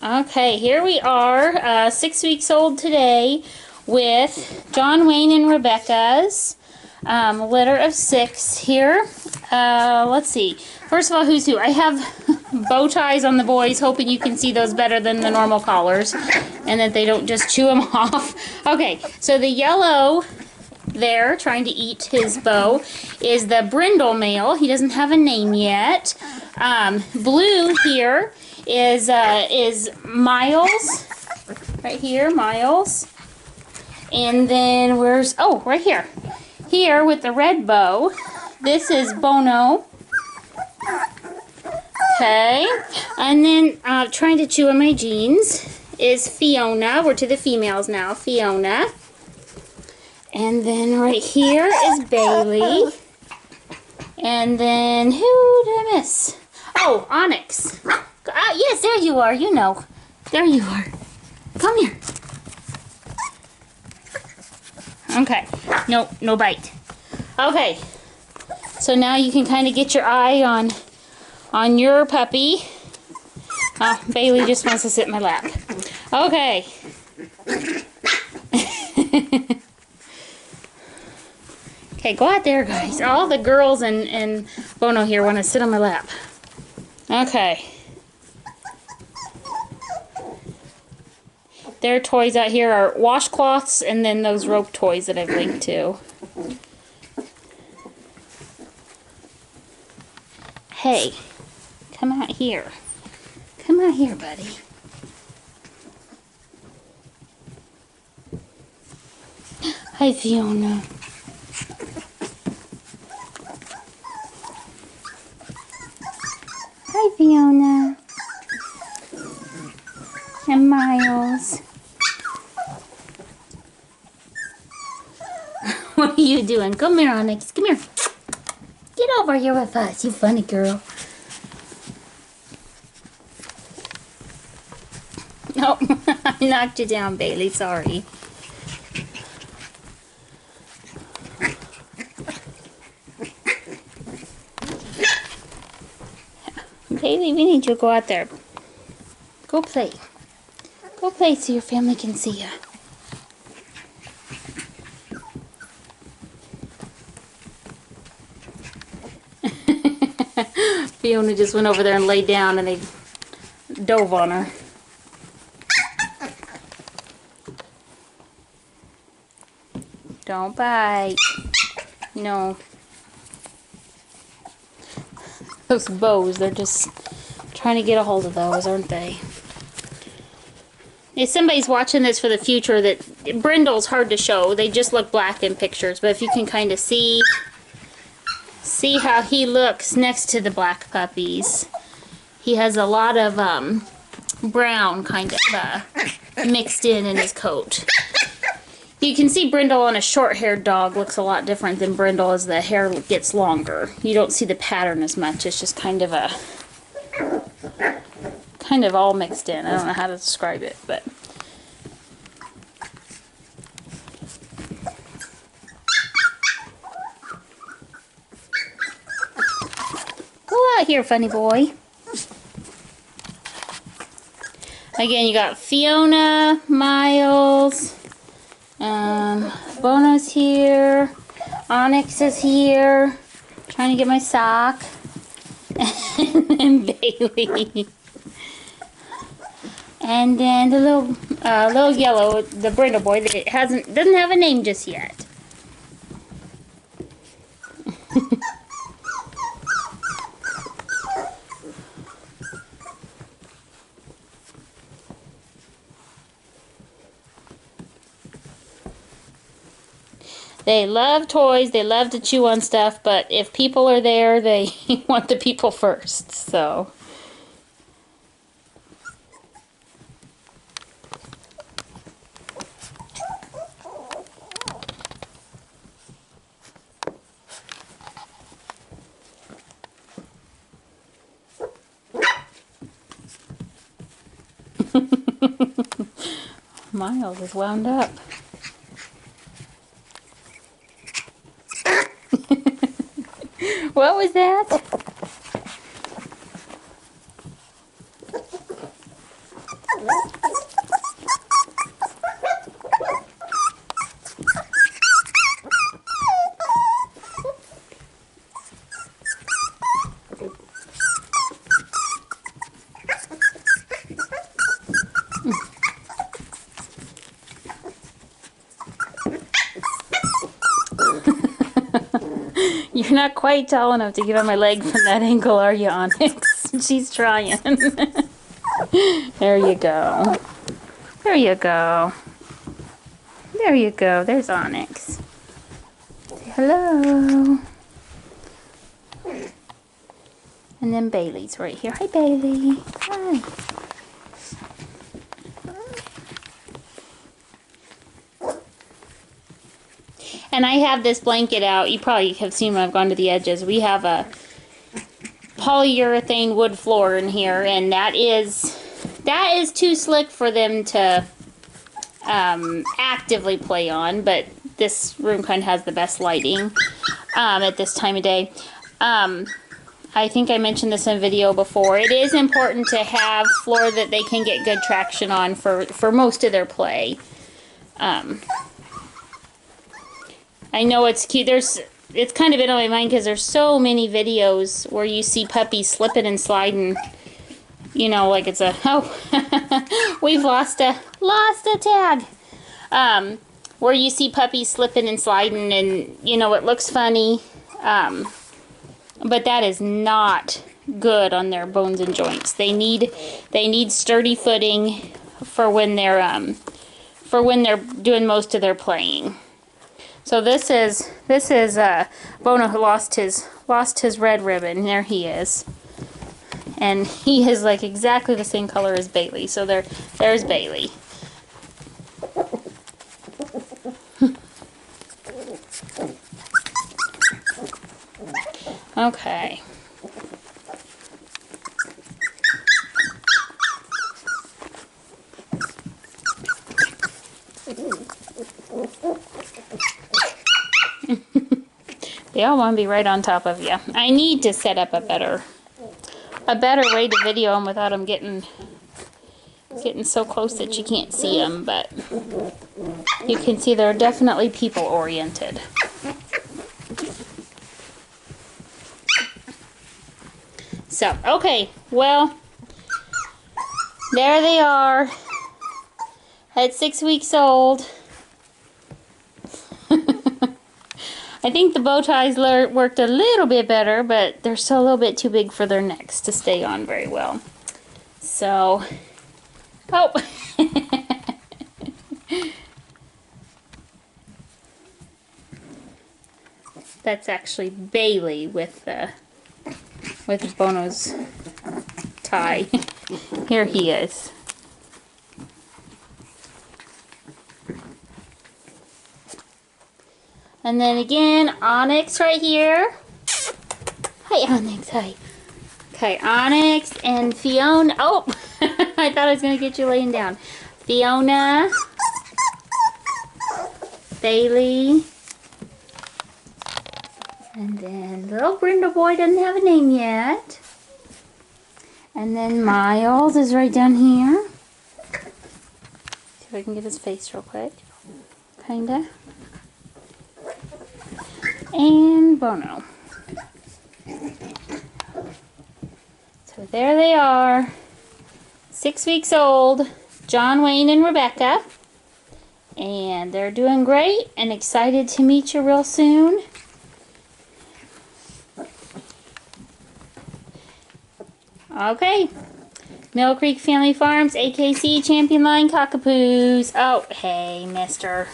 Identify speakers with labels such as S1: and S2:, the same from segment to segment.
S1: Okay, here we are, 6 weeks old today with John Wayne and Rebecca's litter of 6 here. Let's see. First of all, who's who? I have bow ties on the boys, hoping you can see those better than the normal collars and that they don't just chew them off. Okay, so the yellow there, trying to eat his bow, is the brindle male. He doesn't have a name yet. Blue here is Miles, right here, Miles. And then where's, oh, right here. Here with the red bow, this is Bono. Okay, and then trying to chew on my jeans is Fiona. We're to the females now, Fiona. And then right here is Bailey. And then who did I miss? Oh, Onyx. Yes, there you are. You know. There you are. Come here. Okay. Nope, no bite. Okay. So now you can kind of get your eye on your puppy. Oh, Bailey just wants to sit in my lap. Okay. Okay, go out there, guys. All the girls and Bono here want to sit on my lap. Okay. Their toys out here are washcloths and then those rope toys that I've linked to. Hey, come out here. Come out here, buddy. Hi, Fiona. Hi, Fiona. And Miles. What are you doing? Come here, Onyx. Come here. Get over here with us, you funny girl. Oh, I knocked you down, Bailey. Sorry. Bailey, we need you to go out there. Go play. Go play so your family can see you. Fiona just went over there and laid down and they dove on her. Don't bite. No. Those bows, they're just trying to get a hold of those, aren't they? If somebody's watching this for the future, that brindle's hard to show. They just look black in pictures. But if you can kind of see how he looks next to the black puppies. He has a lot of brown kind of mixed in his coat. You can see Brindle on a short-haired dog looks a lot different than Brindle as the hair gets longer. You don't see the pattern as much. It's just kind of all mixed in. I don't know how to describe it, but go out here, funny boy. Again, you got Fiona, Miles, Bono's here, Onyx is here, trying to get my sock, and then Bailey. And then the little yellow, the Brindle boy that doesn't have a name just yet. They love toys, they love to chew on stuff, but if people are there, they want the people first, so. Miles is wound up. What was that? You're not quite tall enough to get on my leg from that angle, are you, Onyx? She's trying. There you go. There you go. There you go. There's Onyx. Say hello. And then Bailey's right here. Hi, Bailey. Hi. And I have this blanket out. You probably have seen when I've gone to the edges. We have a polyurethane wood floor in here, and that is too slick for them to actively play on, but this room kind of has the best lighting at this time of day. I think I mentioned this in a video before. It is important to have floor that they can get good traction on for most of their play. I know it's cute. It's kind of been on my mind because there's so many videos where you see puppies slipping and sliding. You know, like it's a, oh, we've lost a tag. Where you see puppies slipping and sliding, and you know it looks funny, but that is not good on their bones and joints. They need sturdy footing for when they're doing most of their playing. So this is Bono who lost his red ribbon. There he is, and he is like exactly the same color as Bailey. So there's Bailey. Okay. They all want to be right on top of you. I need to set up a better way to video them without them getting so close that you can't see them, but you can see they're definitely people oriented. So, okay, well, there they are at 6 weeks old. I think the bow ties worked a little bit better, but they're still a little bit too big for their necks to stay on very well. So, oh. That's actually Bailey with Bono's tie. Here he is. And then again, Onyx right here. Hi, Onyx. Hi. Okay, Onyx and Fiona. Oh, I thought I was going to get you laying down. Fiona. Bailey. And then little Brindle boy doesn't have a name yet. And then Miles is right down here. See if I can get his face real quick. Kinda. And Bono. So there they are. 6 weeks old. John Wayne and Rebecca. And they're doing great and excited to meet you real soon. Okay. Mill Creek Family Farms, AKC, Champion Line, Cockapoos. Oh, hey, mister.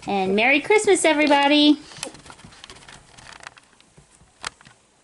S1: And Merry Christmas, everybody.